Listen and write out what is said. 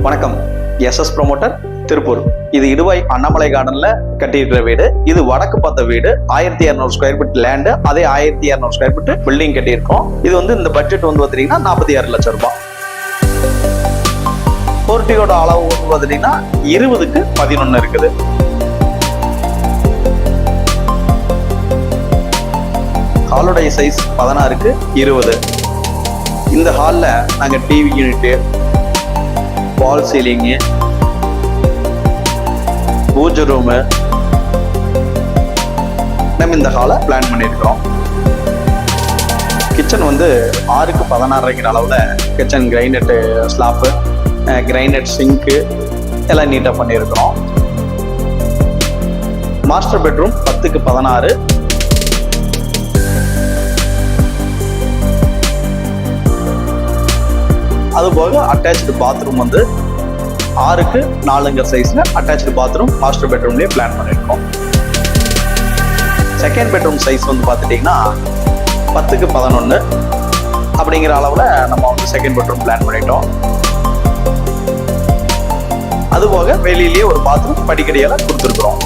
வணக்கம். SS promoter Tiruppur. இது இடுவாய் அண்ணாமலை கார்டன்ல கட்டியிருக்கிற வீடு. இது வடக்கு பார்த்த வீடு. 1200 ஸ்கொயர் ஃபீட் லேண்டு, அதே 1200 ஸ்கொயர் ஃபீட் பில்டிங் கட்டியிருக்கோம். இது வந்து இந்த பட்ஜெட் வந்து பார்த்தீங்கன்னா 46 லட்சம் ரூபாய். போர்ட்டியோட அளவு வந்து பார்த்தீங்கன்னா 20க்கு 11 இருக்குது. ஹாலுடைய சைஸ் 16க்கு 20. இந்த ஹாலில் நாங்கள் டிவி யூனிட்டு, வால் சீலிங்கு, பூஜை ரூமு நம்ம இந்த ஹாலை பிளான் பண்ணியிருக்கிறோம். கிச்சன் வந்து 6க்கு 16ங்கிற அளவில் கிச்சன் கிரைனட்டு ஸ்லாப்பு, கிரைனட் சிங்க்கு எல்லாம் நீட்டாக பண்ணியிருக்கிறோம். மாஸ்டர் பெட்ரூம் 10க்கு 16. அதுபோக அட்டாச்சு பாத்ரூம் வந்து 6க்கு 4ங்கிற சைஸ்ல அட்டாச்சு பாத்ரூம் மாஸ்டர் பெட்ரூம்லேயே பிளான் பண்ணியிருக்கோம். செகண்ட் பெட்ரூம் சைஸ் வந்து பார்த்துட்டிங்கன்னா 10க்கு 11 அப்படிங்கிற அளவில் நம்ம வந்து செகண்ட் பெட்ரூம் பிளான் பண்ணிட்டோம். அதுபோக வெளியிலேயே ஒரு பாத்ரூம் படிக்கடியால் கொடுத்துருக்குறோம்.